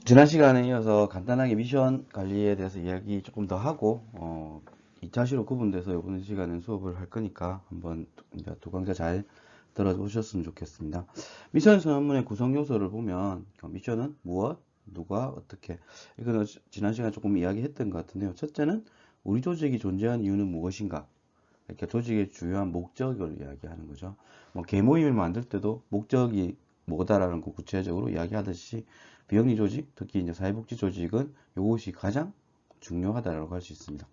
지난 시간에 이어서 간단하게 미션 관리에 대해서 이야기 조금 더 하고, 2차시로 구분돼서 이번 시간에 수업을 할 거니까 한번 이제 두 강좌 잘 들어보셨으면 좋겠습니다. 미션 전문의 구성 요소를 보면, 미션은 무엇, 누가, 어떻게. 이거는 지난 시간에 조금 이야기했던 것 같은데요. 첫째는 우리 조직이 존재한 이유는 무엇인가? 이렇게 조직의 주요한 목적을 이야기하는 거죠. 뭐 개모임을 만들 때도 목적이 뭐다라는 거 구체적으로 이야기하듯이 비영리 조직, 특히 이제 사회복지 조직은 이것이 가장 중요하다라고 할 수 있습니다.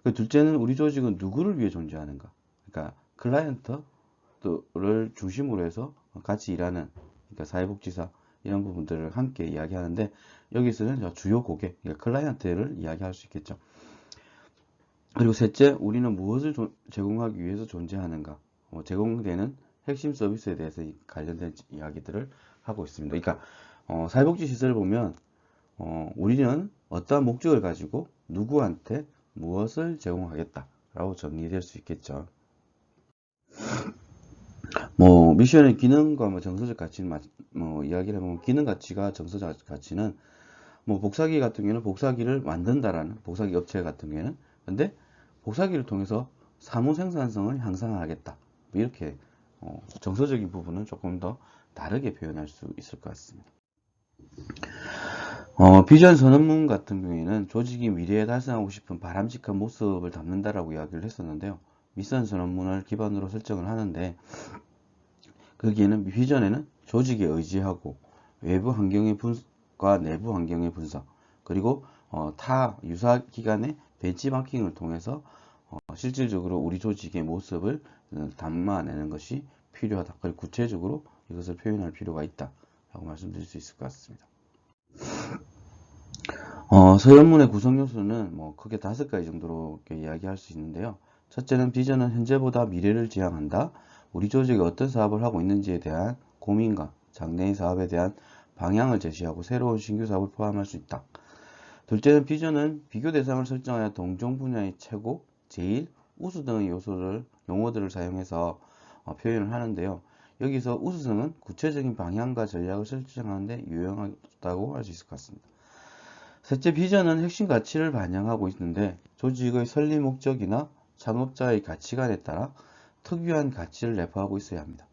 그 둘째는 우리 조직은 누구를 위해 존재하는가? 그러니까 클라이언트를 중심으로 해서 같이 일하는 그러니까 사회복지사 이런 부분들을 함께 이야기하는데 여기서는 주요 고객, 그러니까 클라이언트를 이야기할 수 있겠죠. 그리고 셋째, 우리는 무엇을 제공하기 위해서 존재하는가? 제공되는 핵심 서비스에 대해서 관련된 이야기들을 하고 있습니다. 그러니까 사회복지 시설을 보면 우리는 어떠한 목적을 가지고 누구한테 무엇을 제공하겠다라고 정리될 수 있겠죠. 뭐 미션의 기능과 뭐 정서적 가치는 이야기를 해보면 기능 가치가 정서적 가치는 뭐 복사기 같은 경우에는 복사기를 만든다라는 복사기 업체 같은 경우에는 근데 복사기를 통해서 사무 생산성을 향상하겠다 이렇게 정서적인 부분은 조금 더 다르게 표현할 수 있을 것 같습니다. 비전 선언문 같은 경우에는 조직이 미래에 달성하고 싶은 바람직한 모습을 담는다라고 이야기를 했었는데요. 미션 선언문을 기반으로 설정을 하는데 거기에는 비전에는 조직에 의지하고 외부 환경의 분석과 내부 환경의 분석 그리고 타 유사 기관의 벤치마킹을 통해서 실질적으로 우리 조직의 모습을 담아내는 것이 필요하다. 그리고 구체적으로 이것을 표현할 필요가 있다. 라고 말씀드릴 수 있을 것 같습니다. 서연문의 구성 요소는 뭐 크게 5가지 정도로 이야기할 수 있는데요. 첫째는 비전은 현재보다 미래를 지향한다. 우리 조직이 어떤 사업을 하고 있는지에 대한 고민과 장래의 사업에 대한 방향을 제시하고 새로운 신규 사업을 포함할 수 있다. 둘째는 비전은 비교 대상을 설정하여 동종 분야의 최고, 제일, 우수 등의 용어들을 사용해서 표현을 하는데요. 여기서 우수성은 구체적인 방향과 전략을 설정하는데 유용하다고 할 수 있을 것 같습니다. 셋째, 비전은 핵심 가치를 반영하고 있는데 조직의 설립 목적이나 창업자의 가치관에 따라 특유한 가치를 내포하고 있어야 합니다.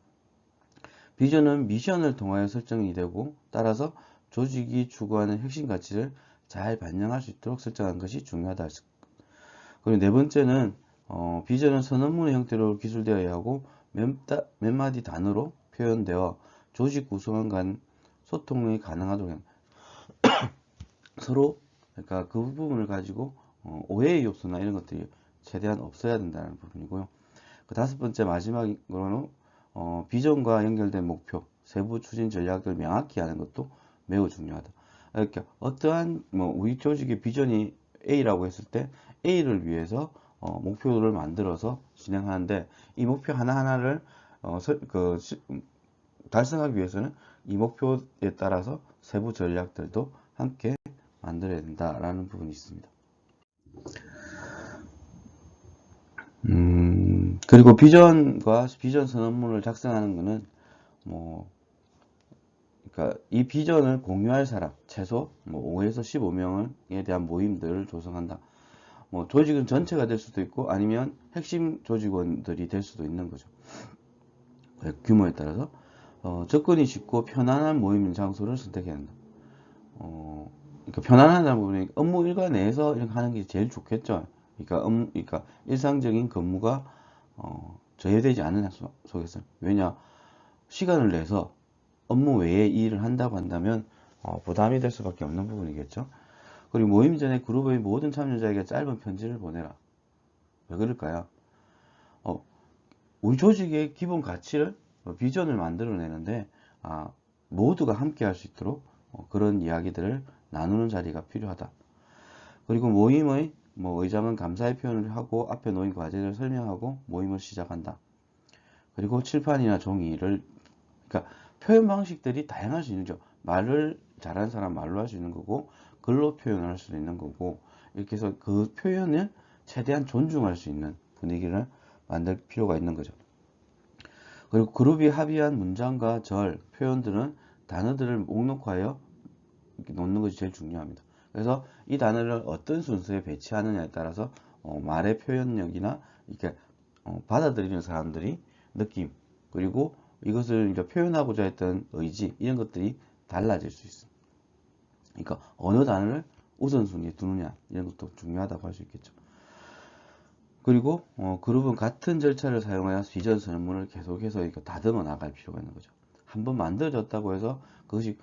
비전은 미션을 통하여 설정이 되고 따라서 조직이 추구하는 핵심 가치를 잘 반영할 수 있도록 설정하는 것이 중요하다. 그리고 네 번째는 비전은 선언문의 형태로 기술되어야 하고 몇 마디 단어로 표현되어 조직 구성원 간 소통이 가능하도록 서로 그러니까 그 부분을 가지고 오해의 요소나 이런 것들이 최대한 없어야 된다는 부분이고요. 그 5번째 마지막으로는 비전과 연결된 목표, 세부 추진 전략을 명확히 하는 것도 매우 중요하다. 그러니까 어떠한 뭐 우리 조직의 비전이 A라고 했을 때 A를 위해서 목표를 만들어서 진행하는데 이 목표 하나하나를 달성하기 위해서는 이 목표에 따라서 세부 전략들도 함께 만들어야 된다라는 부분이 있습니다. 그리고 비전과 비전 선언문을 작성하는 것은 뭐 그러니까 이 비전을 공유할 사람 최소 뭐 5에서 15명에 대한 모임들을 조성한다. 뭐 조직은 전체가 될 수도 있고 아니면 핵심 조직원들이 될 수도 있는 거죠. 규모에 따라서 접근이 쉽고 편안한 모임 장소를 선택해야 한다. 그러니까 편안하다 보니 업무 일과 내에서 이렇게 하는 게 제일 좋겠죠. 그러니까 일상적인 근무가 저해되지 않는 속에서 왜냐 시간을 내서 업무 외에 일을 한다고 한다면 부담이 될 수밖에 없는 부분이겠죠. 그리고 모임 전에 그룹의 모든 참여자에게 짧은 편지를 보내라. 왜 그럴까요? 우리 조직의 기본 가치를 비전을 만들어내는데 모두가 함께 할 수 있도록 그런 이야기들을 나누는 자리가 필요하다. 그리고 모임의 의장은 감사의 표현을 하고 앞에 놓인 과제를 설명하고 모임을 시작한다. 그리고 칠판이나 종이를 그러니까 표현 방식들이 다양할 수 있는 거죠. 말을 잘하는 사람 말로 할 수 있는 거고 글로 표현할 수 있는 거고 이렇게 해서 그 표현을 최대한 존중할 수 있는 분위기를 만들 필요가 있는 거죠. 그리고 그룹이 합의한 문장과 절, 표현들은 단어들을 목록하여 이렇게 놓는 것이 제일 중요합니다. 그래서 이 단어를 어떤 순서에 배치하느냐에 따라서 말의 표현력이나 이렇게 받아들이는 사람들이 느낌, 그리고 이것을 이제 표현하고자 했던 의지, 이런 것들이 달라질 수 있습니다. 그러니까 어느 단어를 우선순위에 두느냐, 이런 것도 중요하다고 할 수 있겠죠. 그리고 그룹은 같은 절차를 사용하여 비전 설문을 계속해서 다듬어 나갈 필요가 있는 거죠. 한번 만들어졌다고 해서 그것이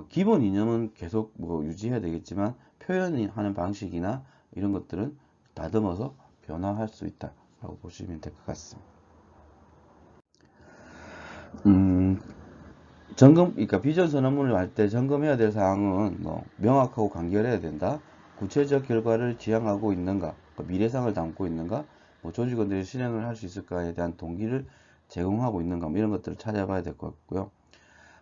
기본 이념은 계속 뭐 유지해야 되겠지만 표현하는 방식이나 이런 것들은 다듬어서 변화할 수 있다라고 보시면 될 것 같습니다. 그러니까 비전 선언문을 할 때 점검해야 될 사항은 뭐 명확하고 간결해야 된다. 구체적 결과를 지향하고 있는가, 미래상을 담고 있는가, 뭐 조직원들이 실행을 할 수 있을까에 대한 동기를 제공하고 있는가, 뭐 이런 것들을 찾아봐야 될 것 같고요.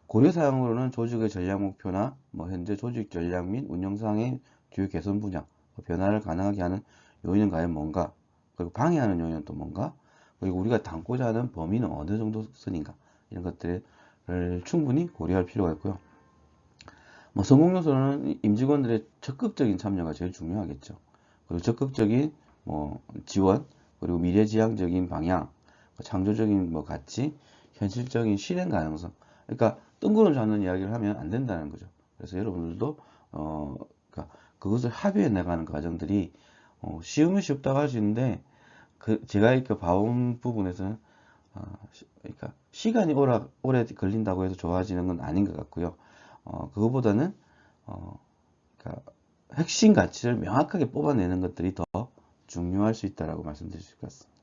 고려사항으로는 조직의 전략 목표나 뭐 현재 조직 전략 및 운영상의 주요 개선 분야, 변화를 가능하게 하는 요인은 과연 뭔가, 그리고 방해하는 요인은 또 뭔가, 그리고 우리가 담고자 하는 범위는 어느 정도 선인가, 이런 것들을 충분히 고려할 필요가 있고요. 뭐 성공 요소는 임직원들의 적극적인 참여가 제일 중요하겠죠. 그리고 적극적인 뭐 지원, 그리고 미래지향적인 방향, 창조적인 뭐 가치, 현실적인 실행 가능성. 그러니까 뜬구름 잡는 이야기를 하면 안 된다는 거죠. 그래서 여러분들도 그러니까 그것을 합의해 나가는 과정들이 쉬우면 쉽다고 할 수 있는데 제가 이렇게 봐온 부분에서는 그러니까 시간이 오래 걸린다고 해서 좋아지는 건 아닌 것 같고요. 그거보다는 그러니까 핵심 가치를 명확하게 뽑아내는 것들이 더 중요할 수 있다라고 말씀드릴 수 있을 것 같습니다.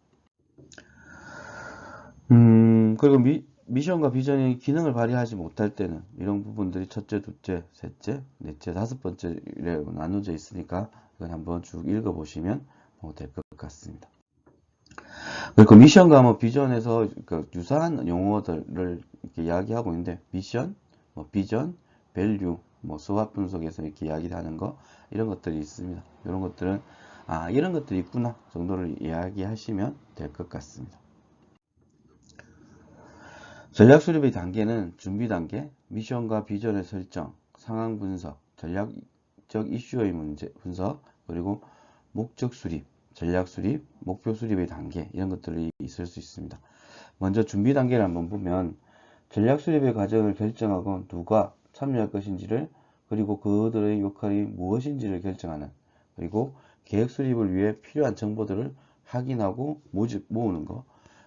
그리고 미션과 비전이 기능을 발휘하지 못할 때는 이런 부분들이 첫째, 둘째, 셋째, 넷째, 다섯 번째로 나눠져 있으니까 이건 한번 쭉 읽어보시면 될 것 같습니다. 그리고 미션과 뭐 비전에서 그 유사한 용어들을 이렇게 이야기하고 있는데 미션, 뭐 비전, 밸류, 뭐 스왑 분석에서 이렇게 이야기를 하는 거 이런 것들이 있습니다. 이런 것들은 이런 것들이 있구나 정도를 이야기하시면 될 것 같습니다. 전략 수립의 단계는 준비 단계, 미션과 비전의 설정, 상황 분석, 전략적 이슈의 문제 분석, 그리고 목적 수립, 전략 수립, 목표 수립의 단계 이런 것들이 있을 수 있습니다. 먼저 준비 단계를 한번 보면 전략 수립의 과정을 결정하고 누가 참여할 것인지를, 그리고 그들의 역할이 무엇인지를 결정하는, 그리고 계획 수립을 위해 필요한 정보들을 확인하고 모으는 것,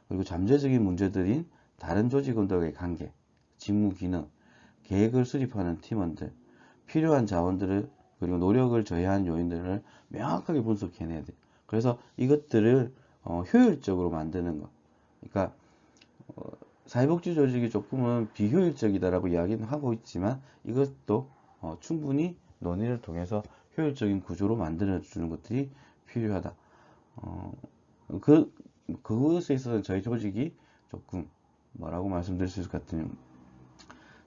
그리고 잠재적인 문제들인 다른 조직원들과의 관계, 직무 기능, 계획을 수립하는 팀원들, 필요한 자원들을, 그리고 노력을 저해한 요인들을 명확하게 분석해내야 돼요. 그래서 이것들을 효율적으로 만드는 것. 그러니까 사회복지 조직이 조금은 비효율적이다라고 이야기는 하고 있지만 이것도 충분히 논의를 통해서 효율적인 구조로 만들어주는 것들이 필요하다. 그것에 있어서 저희 조직이 조금 뭐라고 말씀드릴 수 있을 것 같으면,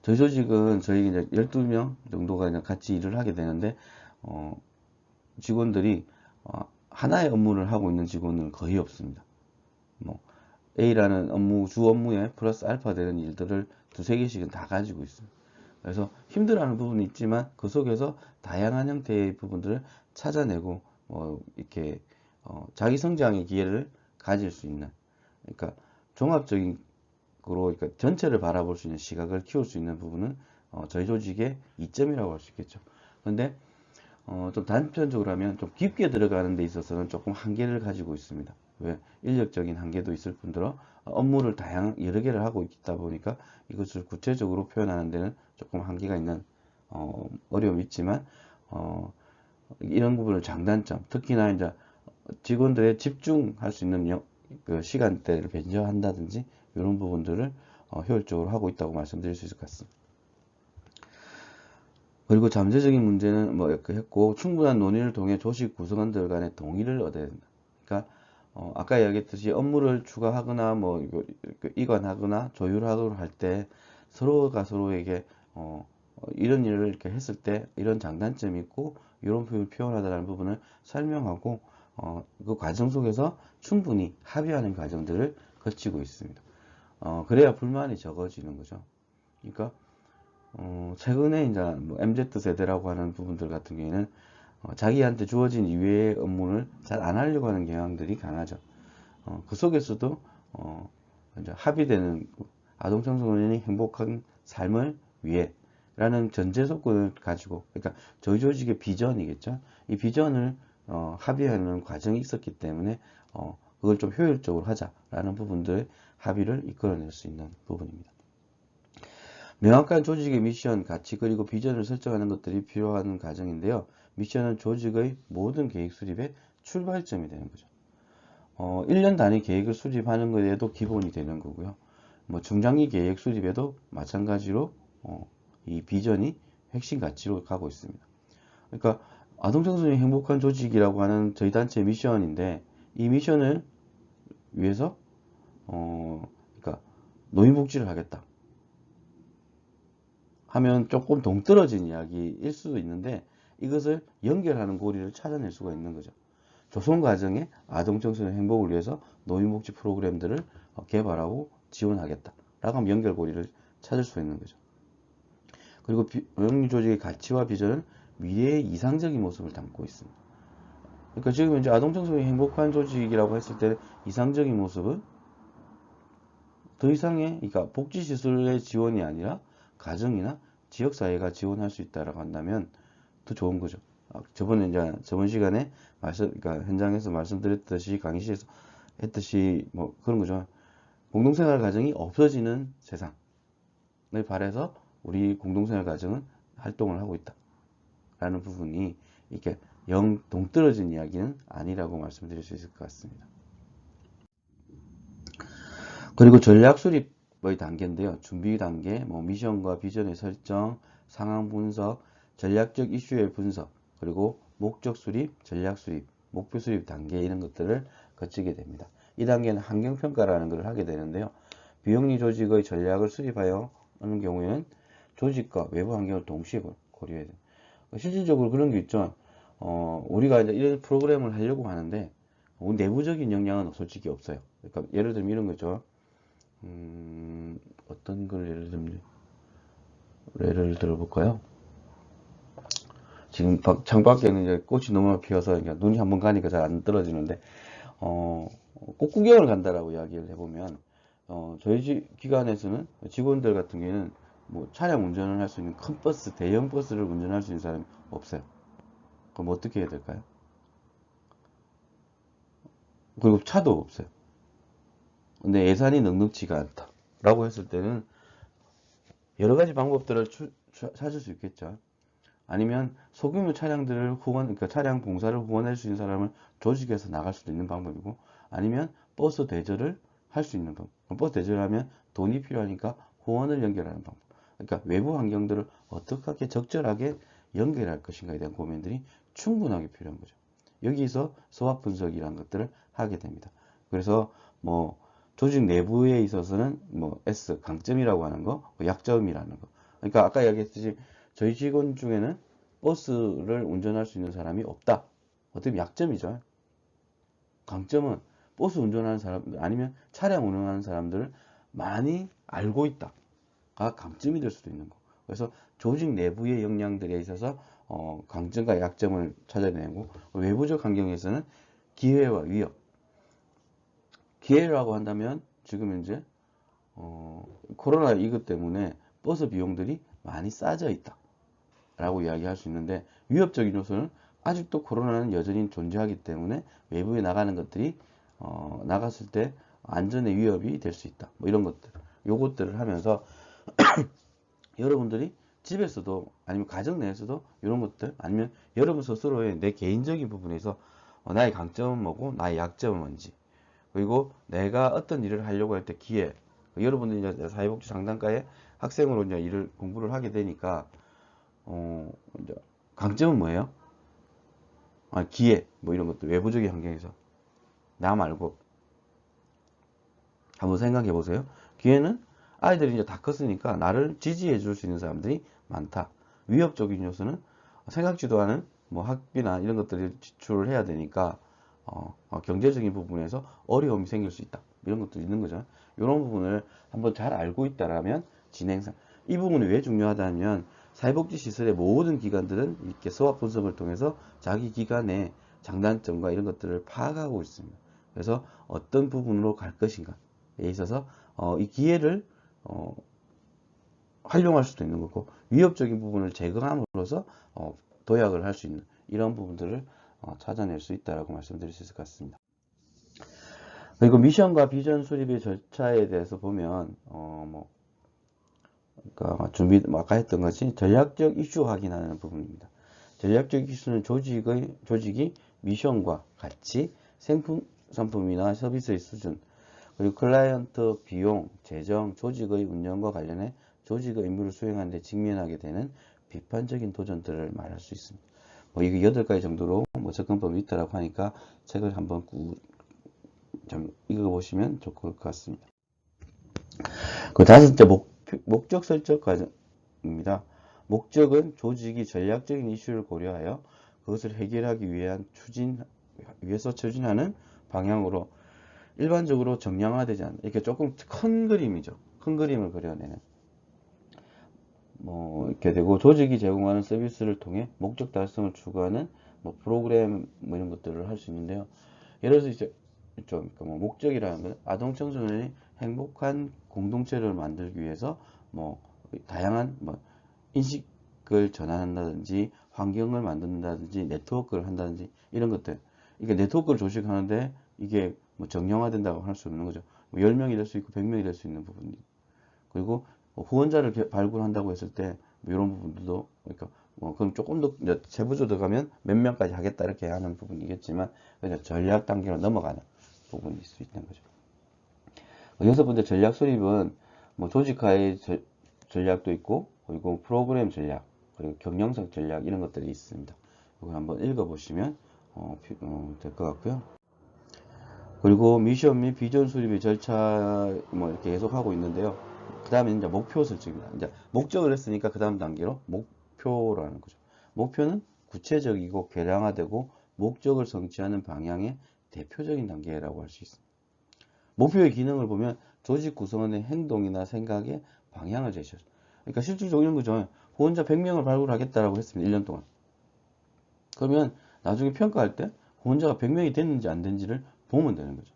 저희 조직은 저희 이제 12명 정도가 그냥 같이 일을 하게 되는데 직원들이 하나의 업무를 하고 있는 직원은 거의 없습니다. 뭐 A라는 주 업무에 플러스 알파 되는 일들을 두세 개씩은 다 가지고 있습니다. 그래서 힘들어하는 부분이 있지만 그 속에서 다양한 형태의 부분들을 찾아내고 이렇게 자기 성장의 기회를 가질 수 있는, 그러니까 종합적인 거로 그러니까 전체를 바라볼 수 있는 시각을 키울 수 있는 부분은 저희 조직의 이점이라고 할 수 있겠죠. 그런데 좀 단편적으로 하면 좀 깊게 들어가는 데 있어서는 조금 한계를 가지고 있습니다. 왜? 인력적인 한계도 있을 뿐더러 업무를 여러 개를 하고 있다 보니까 이것을 구체적으로 표현하는 데는 조금 한계가 있는 어려움이 있지만 이런 부분을 장단점, 특히나 이제 직원들의 집중할 수 있는 그 시간대를 변경한다든지 이런 부분들을 효율적으로 하고 있다고 말씀드릴 수 있을 것 같습니다. 그리고 잠재적인 문제는 뭐 이렇게 했고, 충분한 논의를 통해 조직 구성원들 간의 동의를 얻어야 된다. 그러니까 아까 이야기했듯이 업무를 추가하거나 뭐 이관하거나 조율하거나 할 때 서로가 서로에게 이런 일을 이렇게 했을 때 이런 장단점이 있고 이런 표현을 표현하다는 부분을 설명하고 그 과정 속에서 충분히 합의하는 과정들을 거치고 있습니다. 그래야 불만이 적어지는 거죠. 그러니까 최근에 이제 뭐 MZ 세대라고 하는 부분들 같은 경우에는 자기한테 주어진 이외의 업무를 잘 안 하려고 하는 경향들이 강하죠. 그 속에서도 이제 합의되는 아동 청소년이 행복한 삶을 위해라는 전제 조건을 가지고, 그러니까 저희 조직의 비전이겠죠. 이 비전을 합의하는 과정이 있었기 때문에 그걸 좀 효율적으로 하자라는 부분들의 합의를 이끌어낼 수 있는 부분입니다. 명확한 조직의 미션, 가치, 그리고 비전을 설정하는 것들이 필요한 과정인데요. 미션은 조직의 모든 계획 수립의 출발점이 되는 거죠. 1년 단위 계획을 수립하는 것에도 기본이 되는 거고요. 뭐 중장기 계획 수립에도 마찬가지로 이 비전이 핵심 가치로 가고 있습니다. 그러니까 아동 청소년 행복한 조직이라고 하는 저희 단체 미션인데, 이 미션을 위해서 그러니까 노인복지를 하겠다 하면 조금 동떨어진 이야기일 수도 있는데, 이것을 연결하는 고리를 찾아낼 수가 있는 거죠. 조성 과정에 아동 청소년 행복을 위해서 노인복지 프로그램들을 개발하고 지원하겠다 라고 하면 연결고리를 찾을 수 있는 거죠. 그리고 영리 조직의 가치와 비전은 미래의 이상적인 모습을 담고 있습니다. 그러니까 지금 이제 아동 청소년 행복한 조직이라고 했을 때 이상적인 모습은 더 이상의, 그러니까 복지시설의 지원이 아니라 가정이나 지역사회가 지원할 수 있다라고 한다면 더 좋은 거죠. 저번 시간에 그러니까 현장에서 말씀드렸듯이, 강의실에서 했듯이, 뭐 그런 거죠. 공동생활 가정이 없어지는 세상을 바라서 우리 공동생활 가정은 활동을 하고 있다 라는 부분이, 이렇게 영 동떨어진 이야기는 아니라고 말씀드릴 수 있을 것 같습니다. 그리고 전략 수립의 단계인데요. 준비 단계, 뭐 미션과 비전의 설정, 상황 분석, 전략적 이슈의 분석, 그리고 목적 수립, 전략 수립, 목표 수립 단계, 이런 것들을 거치게 됩니다. 이 단계는 환경평가라는 것을 하게 되는데요. 비영리 조직의 전략을 수립하여 하는 경우에는 조직과 외부 환경을 동시에 고려해야 돼요. 실질적으로 그런 게 있죠. 우리가 이제 이런 프로그램을 하려고 하는데 내부적인 역량은 솔직히 없어요. 그러니까 예를 들면 이런 거죠. 어떤 걸 예를 들어볼까요? 지금 창밖에는 이제 꽃이 너무 피어서 눈이 한번 가니까 잘 안 떨어지는데, 꽃 구경을 간다라고 이야기를 해보면, 저희 기관에서는 직원들 같은 경우에는 뭐 차량 운전을 할 수 있는 큰 버스, 대형 버스를 운전할 수 있는 사람이 없어요. 그럼 어떻게 해야 될까요? 그리고 차도 없어요. 근데 예산이 넉넉지가 않다 라고 했을 때는 여러 가지 방법들을 찾을 수 있겠죠. 아니면 소규모 차량들을 그러니까 차량 봉사를 후원할 수 있는 사람을 조직해서 나갈 수도 있는 방법이고, 아니면 버스 대절을 할 수 있는 방법. 버스 대절을 하면 돈이 필요하니까 후원을 연결하는 방법. 그러니까 외부 환경들을 어떻게 적절하게 연결할 것인가에 대한 고민들이 충분하게 필요한 거죠. 여기서 소화 분석이라는 것들을 하게 됩니다. 그래서 뭐 조직 내부에 있어서는 뭐 S, 강점이라고 하는 거, 약점이라는 거. 그러니까 아까 이야기했듯이 저희 직원 중에는 버스를 운전할 수 있는 사람이 없다. 어떻게 보면 약점이죠. 강점은 버스 운전하는 사람들, 아니면 차량 운행하는 사람들을 많이 알고 있다가 강점이 될 수도 있는 거. 그래서 조직 내부의 역량들에 있어서 강점과 약점을 찾아내고, 외부적 환경에서는 기회와 위협. 기회라고 한다면 지금 현재 코로나 이것 때문에 버스 비용들이 많이 싸져 있다 라고 이야기할 수 있는데, 위협적인 요소는 아직도 코로나는 여전히 존재하기 때문에 외부에 나가는 것들이 나갔을 때 안전의 위협이 될 수 있다, 뭐 이런 것들, 요것들을 하면서 여러분들이 집에서도 아니면 가정 내에서도 이런 것들, 아니면 여러분 스스로의 내 개인적인 부분에서 나의 강점은 뭐고 나의 약점은 뭔지, 그리고 내가 어떤 일을 하려고 할 때 기회, 여러분들이 이제 사회복지 상담과에 학생으로 이제 일을 공부를 하게 되니까 이제 강점은 뭐예요? 기회, 뭐 이런 것들, 외부적인 환경에서 나 말고 한번 생각해 보세요. 기회는 아이들이 이제 다 컸으니까 나를 지지해 줄 수 있는 사람들이 많다. 위협적인 요소는 생각지도 않은 뭐 학비나 이런 것들을 지출을 해야 되니까 경제적인 부분에서 어려움이 생길 수 있다. 이런 것도 있는 거죠. 이런 부분을 한번 잘 알고 있다라면 이 부분이 왜 중요하다면 사회복지시설의 모든 기관들은 이렇게 SWOT 분석을 통해서 자기 기관의 장단점과 이런 것들을 파악하고 있습니다. 그래서 어떤 부분으로 갈 것인가에 있어서 이 기회를 활용할 수도 있는 거고 위협적인 부분을 제거함으로써 도약을 할 수 있는 이런 부분들을 찾아낼 수 있다라고 말씀드릴 수 있을 것 같습니다. 그리고 미션과 비전 수립의 절차에 대해서 보면 그러니까 아까 했던 것이 전략적 이슈 확인하는 부분입니다. 전략적 이슈는 조직이 미션과 가치, 상품이나 서비스의 수준, 그리고 클라이언트 비용, 재정, 조직의 운영과 관련해 조직의 임무를 수행하는 데 직면하게 되는 비판적인 도전들을 말할 수 있습니다. 이게 8가지 정도로 접근법이 있다라고 하니까 책을 한번 좀 읽어보시면 좋을 것 같습니다. 그 5째 목적 설정 과정입니다. 목적은 조직이 전략적인 이슈를 고려하여 그것을 해결하기 위해서 추진하는 방향으로 일반적으로 정량화되지 않는 이렇게 조금 큰 그림이죠. 큰 그림을 그려내는 이렇게 되고 조직이 제공하는 서비스를 통해 목적 달성을 추구하는 프로그램 이런 것들을 할 수 있는데요. 예를 들어서 이제 목적이라는 건 아동 청소년이 행복한 공동체를 만들기 위해서 다양한 인식을 전환한다든지 환경을 만든다든지 네트워크를 한다든지 이런 것들. 이게 네트워크를 조직하는데 이게 정형화된다고 할 수 없는 거죠. 10명이 될 수 있고 100명이 될 수 있는 부분이. 그리고 후원자를 발굴한다고 했을 때 이런 부분도 그러니까 그럼 조금 더 세부적으로 들어가면 몇 명까지 하겠다 이렇게 하는 부분이겠지만 그냥 전략 단계로 넘어가는 부분일 수 있는 거죠. 6번째 전략 수립은 조직화의 전략도 있고 그리고 프로그램 전략 그리고 경영성 전략 이런 것들이 있습니다. 이거 한번 읽어보시면 될 것 같고요. 그리고 미션 및 비전 수립의 절차 이렇게 계속 하고 있는데요. 그 다음에 이제 목표 설정입니다. 이제 목적을 했으니까 그 다음 단계로 목표라는 거죠. 목표는 구체적이고 계량화되고 목적을 성취하는 방향의 대표적인 단계라고 할 수 있습니다. 목표의 기능을 보면 조직 구성원의 행동이나 생각의 방향을 제시하죠. 그러니까 실질적으로 이런 거죠. 후원자 100명을 발굴하겠다라고 했습니다. 1년 동안. 그러면 나중에 평가할 때 후원자가 100명이 됐는지 안 됐는지를 보면 되는 거죠.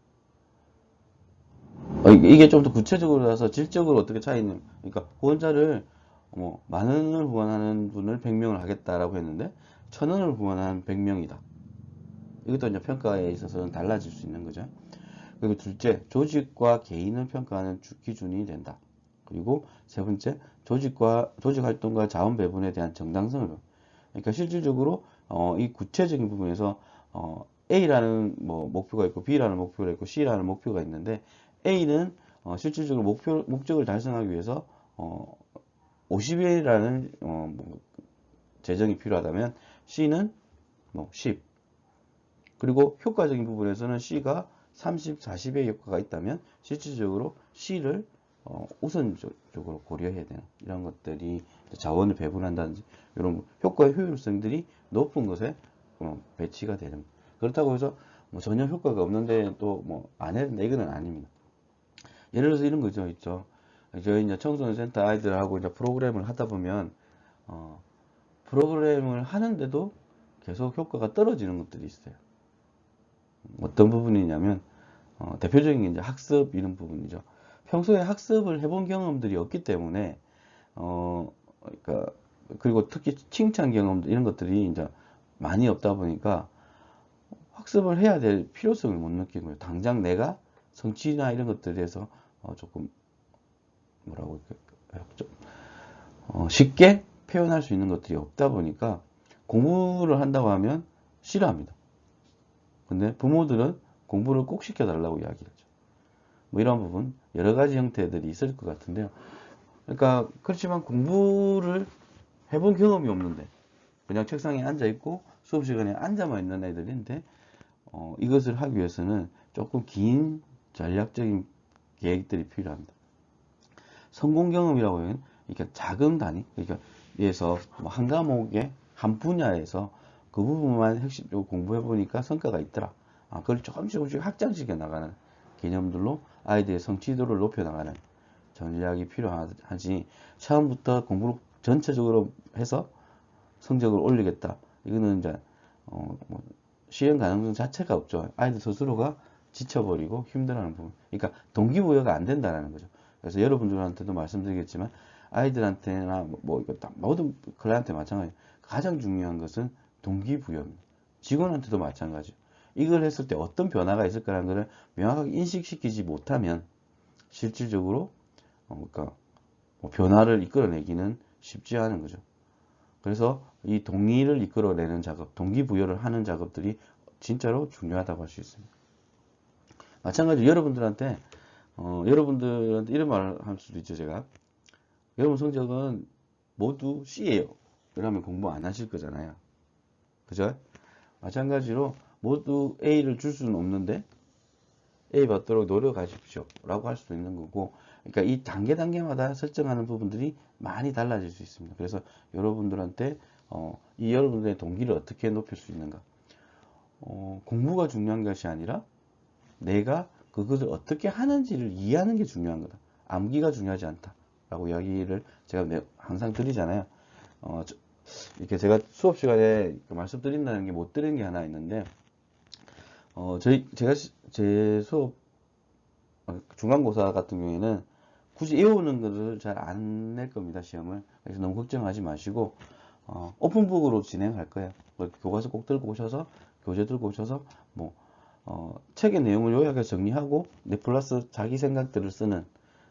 이게 좀 더 구체적으로라서 질적으로 어떻게 차이는 그러니까 후원자를 10,000원을 후원하는 분을 100명을 하겠다라고 했는데 1,000원을 후원하는 100명이다. 이것도 이제 평가에 있어서는 달라질 수 있는 거죠. 그리고 둘째, 조직과 개인을 평가하는 기준이 된다. 그리고 세 번째, 조직 활동과 자원 배분에 대한 정당성을. 그러니까 실질적으로 이 구체적인 부분에서 A라는 목표가 있고 B라는 목표가 있고 C라는 목표가 있는데 A는 실질적으로 목적을 달성하기 위해서 50일이라는 재정이 필요하다면 C는 10. 그리고 효과적인 부분에서는 C가 30, 40의 효과가 있다면 실질적으로 C를 우선적으로 고려해야 되는 이런 것들이 자원을 배분한다든지 이런 효과의 효율성들이 높은 것에 배치가 되는 그렇다고 해서 전혀 효과가 없는데 또 안 해야 된다 이거는 아닙니다. 예를 들어서 이런 거죠 있죠. 저희 이제 청소년 센터 아이들하고 이제 프로그램을 하다 보면 프로그램을 하는데도 계속 효과가 떨어지는 것들이 있어요. 어떤 부분이냐면 대표적인 게 이제 학습 이런 부분이죠. 평소에 학습을 해본 경험들이 없기 때문에 그러니까 그리고 특히 칭찬 경험들 이런 것들이 이제 많이 없다 보니까 학습을 해야 될 필요성을 못 느끼는 거예요. 당장 내가 성취나 이런 것들에 대해서 조금 뭐라고 쉽게 표현할 수 있는 것들이 없다 보니까 공부를 한다고 하면 싫어합니다. 근데 부모들은 공부를 꼭 시켜달라고 이야기하죠. 이런 부분 여러 가지 형태들이 있을 것 같은데요. 그러니까 그렇지만 공부를 해본 경험이 없는데 그냥 책상에 앉아 있고 수업 시간에 앉아만 있는 애들인데 이것을 하기 위해서는 조금 긴 전략적인 계획들이 필요합니다. 성공 경험이라고 하면 그러니까 작은 단위 그러니까 위해서 한 과목에 한 분야에서 그 부분만 핵심적으로 공부해 보니까 성과가 있더라. 그걸 조금씩 확장시켜 나가는 개념들로 아이들의 성취도를 높여 나가는 전략이 필요하지, 처음부터 공부를 전체적으로 해서 성적을 올리겠다. 이거는 이제 뭐 실현 가능성 자체가 없죠. 아이들 스스로가 지쳐버리고 힘들어하는 부분. 그러니까 동기부여가 안 된다는 거죠. 그래서 여러분들한테도 말씀드리겠지만 아이들한테나 뭐 이거 모든 클라이언트 마찬가지. 가장 중요한 것은 동기부여입니다. 직원한테도 마찬가지. 이걸 했을 때 어떤 변화가 있을 거라는 것을 명확하게 인식시키지 못하면 실질적으로 그러니까 뭐 변화를 이끌어내기는 쉽지 않은 거죠. 그래서 이 동의를 이끌어내는 작업, 동기부여를 하는 작업들이 진짜로 중요하다고 할 수 있습니다. 마찬가지로 여러분들한테 이런 말을 할 수도 있죠. 제가 여러분 성적은 모두 C예요. 그러면 공부 안 하실 거잖아요. 그죠? 마찬가지로 모두 A를 줄 수는 없는데 A 받도록 노력하십시오 라고 할 수도 있는 거고, 그러니까 이 단계마다 설정하는 부분들이 많이 달라질 수 있습니다. 그래서 여러분들한테 이 여러분들의 동기를 어떻게 높일 수 있는가, 공부가 중요한 것이 아니라 내가 그것을 어떻게 하는지를 이해하는 게 중요한 거다. 암기가 중요하지 않다 라고 이야기를 제가 항상 드리잖아요. 이렇게 제가 수업 시간에 말씀드린다는 게 못 드린 게 하나 있는데, 제가 제 수업 중간고사 같은 경우에는 굳이 외우는 것을 잘 안 낼 겁니다, 시험을. 그래서 너무 걱정하지 마시고 오픈북으로 진행할 거예요. 뭐 교과서 꼭 들고 오셔서, 교재 들고 오셔서 뭐 책의 내용을 요약해서 정리하고 내 플러스 자기 생각들을 쓰는,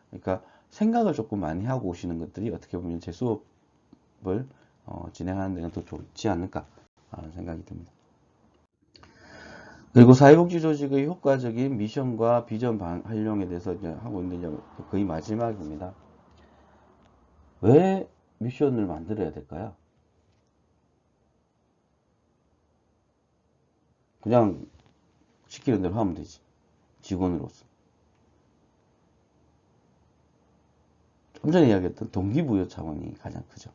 그러니까 생각을 조금 많이 하고 오시는 것들이 어떻게 보면 제 수업을 진행하는 데는 더 좋지 않을까 하는 생각이 듭니다. 그리고 사회복지 조직의 효과적인 미션과 비전 활용에 대해서 이제 하고 있는데, 이제 거의 마지막입니다. 왜 미션을 만들어야 될까요? 그냥 시키는 대로 하면 되지, 직원으로서. 좀 전에 이야기했던 동기부여 차원이 가장 크죠.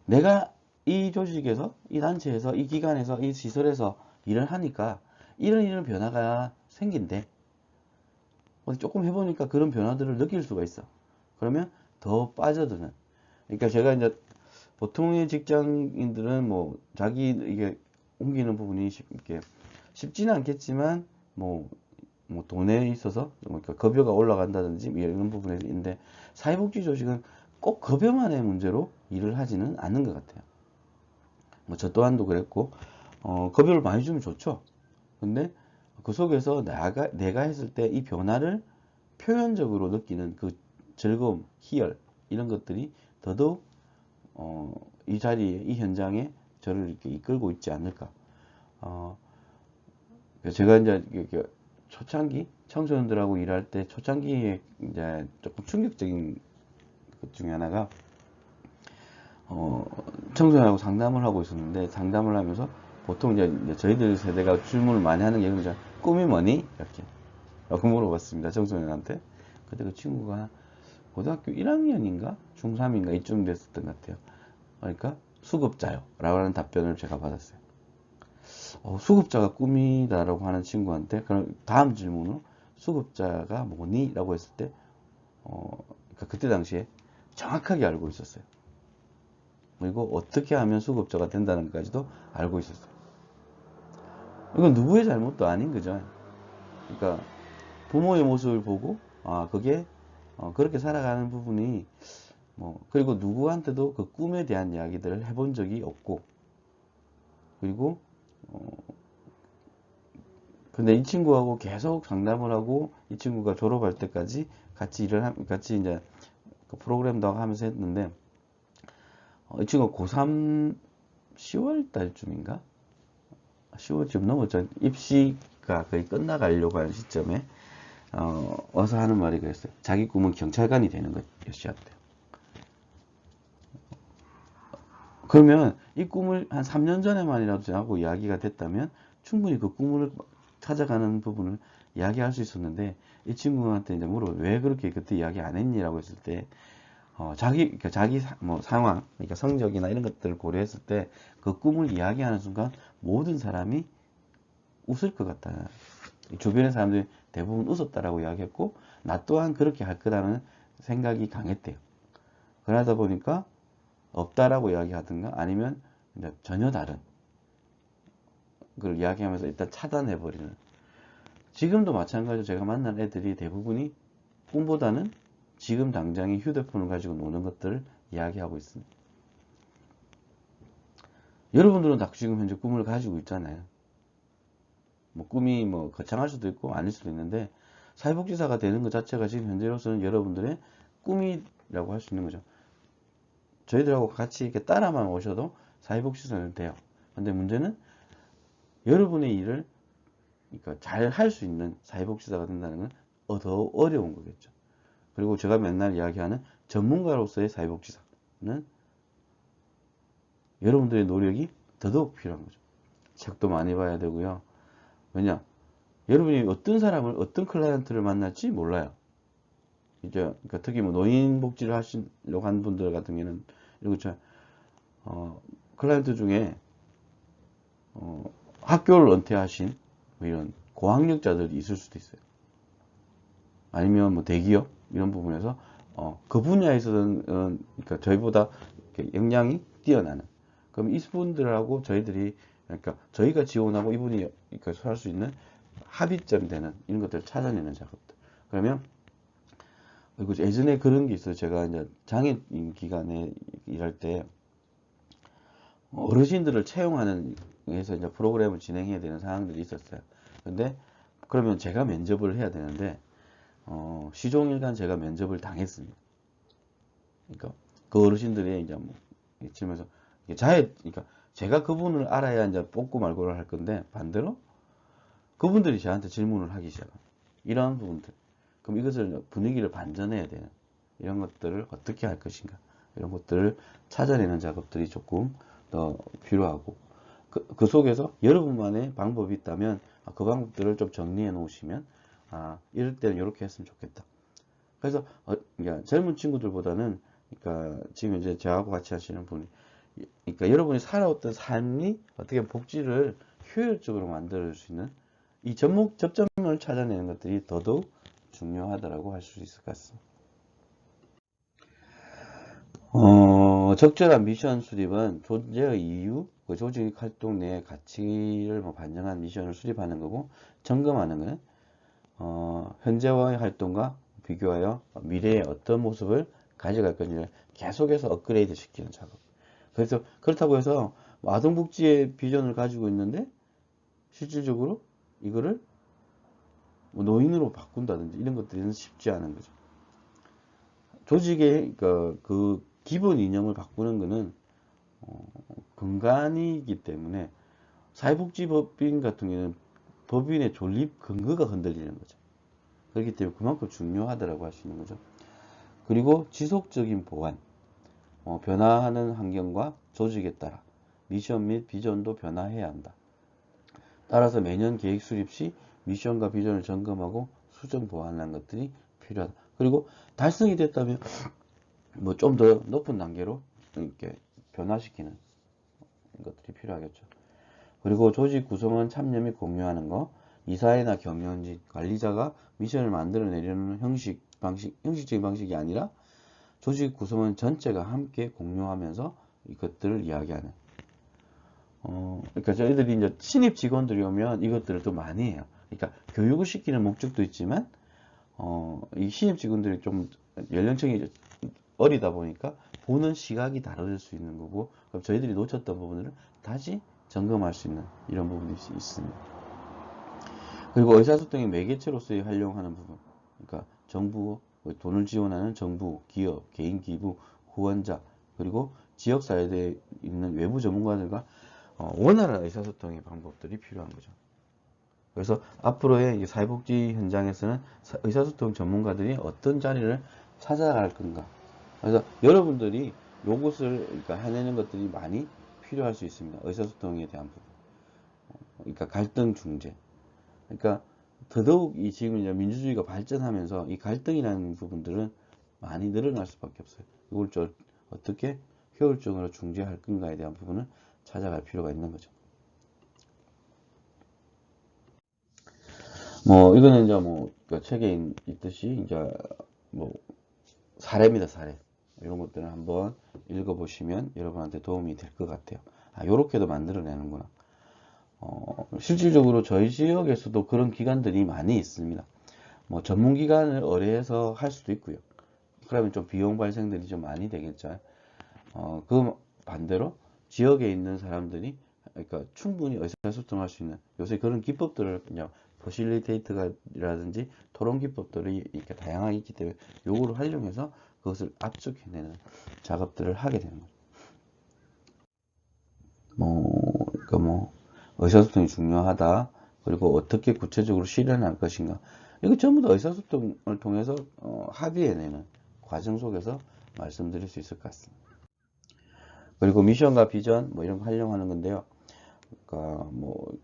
내가 이 조직에서, 이 단체에서, 이 기관에서, 이 시설에서 일을 하니까 이런 변화가 생긴대. 조금 해보니까 그런 변화들을 느낄 수가 있어. 그러면 더 빠져드는. 그러니까 제가 이제 보통의 직장인들은 뭐 자기 이게 옮기는 부분이 이렇게 쉽지는 않겠지만 뭐 돈에 있어서 급여가 올라간다든지 이런 부분에 있는데, 사회복지 조직은 꼭 급여만의 문제로 일을 하지는 않는 것 같아요. 뭐 저 또한도 그랬고, 급여를 많이 주면 좋죠. 근데 그 속에서 내가 했을 때 이 변화를 표현적으로 느끼는 그 즐거움, 희열, 이런 것들이 더더욱 이 자리에, 이 현장에 저를 이렇게 이끌고 있지 않을까. 제가 이제 초창기 청소년들하고 일할 때 초창기에 이제 조금 충격적인 것 중에 하나가, 청소년하고 상담을 하고 있었는데, 상담을 하면서 보통 이제 저희들 세대가 질문을 많이 하는 게 이제 꿈이 뭐니? 이렇게 물어봤습니다, 청소년한테. 그때 그 친구가 고등학교 1학년인가 중3인가 이쯤 됐었던 것 같아요. 그러니까 수급자요 라고 하는 답변을 제가 받았어요. 수급자가 꿈이다라고 하는 친구한테 그럼 다음 질문은 수급자가 뭐니? 라고 했을 때 그러니까 그때 당시에 정확하게 알고 있었어요. 그리고 어떻게 하면 수급자가 된다는 것까지도 알고 있었어요. 이건 누구의 잘못도 아닌 거죠. 그러니까 부모의 모습을 보고 그게 그렇게 살아가는 부분이 그리고 누구한테도 그 꿈에 대한 이야기들을 해본 적이 없고, 그리고 근데 이 친구하고 계속 상담을 하고 이 친구가 졸업할 때까지 같이 같이 이제 그 프로그램도 하면서 했는데, 이 친구가 고3 10월 달쯤인가? 10월쯤 넘었죠. 입시가 거의 끝나가려고 하는 시점에 와서 하는 말이 그랬어요. 자기 꿈은 경찰관이 되는 것이었대요. 그러면 이 꿈을 한 3년 전에만이라도 하고 이야기가 됐다면 충분히 그 꿈을 찾아가는 부분을 이야기할 수 있었는데, 이 친구한테 이제 왜 그렇게 그때 이야기 안 했니라고 했을 때, 그러니까 자기 상황, 그러니까 성적이나 이런 것들을 고려했을 때 그 꿈을 이야기하는 순간 모든 사람이 웃을 것 같다. 주변의 사람들이 대부분 웃었다라고 이야기했고, 나 또한 그렇게 할 거라는 생각이 강했대요. 그러다 보니까 없다라고 이야기하든가 아니면 이제 전혀 다른 걸 이야기하면서 일단 차단해버리는. 지금도 마찬가지로 제가 만난 애들이 대부분이 꿈보다는 지금 당장에 휴대폰을 가지고 노는 것들을 이야기하고 있습니다. 여러분들은 다 지금 현재 꿈을 가지고 있잖아요. 뭐 꿈이 뭐 거창할 수도 있고 아닐 수도 있는데, 사회복지사가 되는 것 자체가 지금 현재로서는 여러분들의 꿈이라고 할 수 있는 거죠. 저희들하고 같이 이렇게 따라만 오셔도 사회복지사는 돼요. 근데 문제는 여러분의 일을 그러니까 잘 할 수 있는 사회복지사가 된다는 건 더 어려운 거겠죠. 그리고 제가 맨날 이야기하는 전문가로서의 사회복지사는 여러분들의 노력이 더더욱 필요한 거죠. 책도 많이 봐야 되고요. 왜냐? 여러분이 어떤 사람을, 어떤 클라이언트를 만날지 몰라요. 이제, 그러니까 특히 뭐 노인복지를 하시려고 하는 분들 같은 경우는, 이런 거 클라이언트 중에, 학교를 은퇴하신 뭐 이런 고학력자들이 있을 수도 있어요. 아니면 뭐 대기업, 이런 부분에서, 그 분야에서는, 그러니까 저희보다 역량이 뛰어나는. 그럼 이분들하고 저희들이, 그러니까 저희가 지원하고 이분이 그러니까 할 수 있는 합의점 되는 이런 것들을 찾아내는 작업들. 그러면 그리고 예전에 그런 게 있어요. 제가 이제 장애인 기간에 일할 때 어르신들을 채용하는 해서 이제 프로그램을 진행해야 되는 상황들이 있었어요. 근데 그러면 제가 면접을 해야 되는데 시종일관 제가 면접을 당했습니다. 그러니까 그 어르신들이 이제 뭐 치면서 그러니까 제가 그분을 알아야 이제 뽑고 말고를 할 건데 반대로 그분들이 저한테 질문을 하기 시작합니다. 이러한 부분들. 그럼 이것을 분위기를 반전해야 되는 이런 것들을 어떻게 할 것인가 이런 것들을 찾아내는 작업들이 조금 더 필요하고 그 속에서 여러분만의 방법이 있다면 그 방법들을 좀 정리해 놓으시면 이럴 때는 이렇게 했으면 좋겠다. 그래서 그러니까 젊은 친구들보다는 그러니까 지금 이제 저하고 같이 하시는 분이 그러니까 여러분이 살아왔던 삶이 어떻게 복지를 효율적으로 만들 수 있는 이 접점을 찾아내는 것들이 더더욱 중요하다고 할 수 있을 것 같습니다. 적절한 미션 수립은 존재의 이유, 그 조직 활동 내의 가치를 뭐 반영한 미션을 수립하는 거고, 점검하는 것은 현재와의 활동과 비교하여 미래의 어떤 모습을 가져갈 건지를 계속해서 업그레이드 시키는 작업. 그래서 그렇다고 해서 아동복지의 비전을 가지고 있는데 실질적으로 이거를 뭐 노인으로 바꾼다든지 이런 것들은 쉽지 않은 거죠. 조직의 그 기본 이념을 바꾸는 것은 근간이기 때문에 사회복지법인 같은 경우는 법인의 존립 근거가 흔들리는 거죠. 그렇기 때문에 그만큼 중요하다고 할 수 있는 거죠. 그리고 지속적인 보완, 변화하는 환경과 조직에 따라 미션 및 비전도 변화해야 한다. 따라서 매년 계획 수립 시 미션과 비전을 점검하고 수정 보완하는 것들이 필요하다. 그리고 달성이 됐다면 뭐 좀 더 높은 단계로 이렇게 변화시키는 것들이 필요하겠죠. 그리고 조직 구성원 참여 및 공유하는 거, 이사회나 경영진, 관리자가 미션을 만들어내려는 형식적인 방식이 아니라 조직 구성원 전체가 함께 공유하면서 이것들을 이야기하는. 그러니까 저희들이 이제 신입 직원들이 오면 이것들을 또 많이 해요. 그러니까 교육을 시키는 목적도 있지만, 이 신입 직원들이 좀 연령층이 어리다 보니까 보는 시각이 다를 수 있는 거고, 그럼 저희들이 놓쳤던 부분을 다시 점검할 수 있는 이런 부분이 있습니다. 그리고 의사소통의 매개체로서 활용하는 부분, 그러니까 정부, 돈을 지원하는 정부, 기업, 개인 기부, 후원자, 그리고 지역사회에 있는 외부 전문가들과 원활한 의사소통의 방법들이 필요한 거죠. 그래서 앞으로의 사회복지 현장에서는 의사소통 전문가들이 어떤 자리를 찾아갈 건가. 그래서 여러분들이 요것을 그러니까 해내는 것들이 많이 필요할 수 있습니다. 의사소통에 대한 부분. 그러니까 갈등 중재. 그러니까 더더욱 지금 이제 민주주의가 발전하면서 이 갈등이라는 부분들은 많이 늘어날 수밖에 없어요. 이걸 좀 어떻게 효율적으로 중재할 건가에 대한 부분을 찾아갈 필요가 있는 거죠. 뭐 이거는 이제 그 책에 있듯이 이제 뭐 사례입니다, 사례. 이런 것들은 한번 읽어보시면 여러분한테 도움이 될 것 같아요. 아, 요렇게도 만들어내는구나. 실질적으로 저희 지역에서도 그런 기관들이 많이 있습니다. 뭐 전문기관을 의뢰해서 할 수도 있고요. 그러면 좀 비용 발생들이 좀 많이 되겠죠. 그 반대로 지역에 있는 사람들이 그러니까 충분히 의사소통할 수 있는 요새 그런 기법들을 그냥 퍼실리테이터라든지 토론 기법들이 이렇게 다양하게 있기 때문에 요거를 활용해서 그것을 압축해내는 작업들을 하게 되는 거죠. 그러니까 의사소통이 중요하다. 그리고 어떻게 구체적으로 실현할 것인가. 이거 전부 다 의사소통을 통해서 합의해내는 과정 속에서 말씀드릴 수 있을 것 같습니다. 그리고 미션과 비전 뭐 이런 거 활용하는 건데요. 그러니까 뭐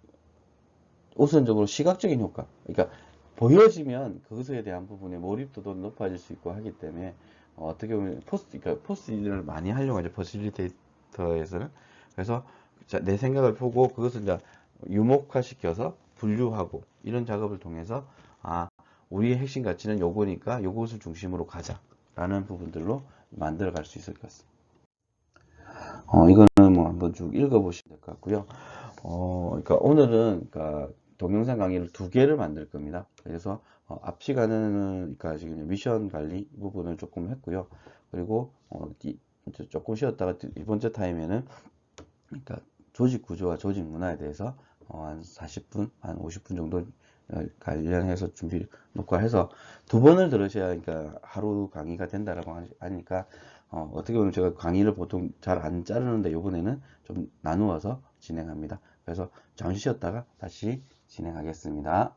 우선적으로 시각적인 효과. 그러니까 보여지면 그것에 대한 부분에 몰입도도 높아질 수 있고 하기 때문에 어떻게 보면 포스트잇을 많이 활용하죠. 퍼실리테이터에서는. 그래서 내 생각을 보고 그것을 이제 유목화시켜서 분류하고 이런 작업을 통해서 아 우리의 핵심 가치는 요거니까 요것을 중심으로 가자라는 부분들로 만들어 갈 수 있을 것 같습니다. 이거는 뭐 한번 쭉 읽어보시면 될 것 같고요. 그러니까 오늘은 그러니까 동영상 강의를 두 개를 만들 겁니다. 그래서 앞 시간에는 그러니까 지금 미션 관리 부분을 조금 했고요. 그리고 이제 조금 쉬었다가 이번 주 타임에는 그러니까 조직 구조와 조직 문화에 대해서 한 40분, 한 50분 정도 관련해서 준비 녹화해서 두 번을 들으셔야 그러니까 하루 강의가 된다라고 하니까 어떻게 보면 제가 강의를 보통 잘 안 자르는데 이번에는 좀 나누어서 진행합니다. 그래서 잠시 쉬었다가 다시 진행하겠습니다.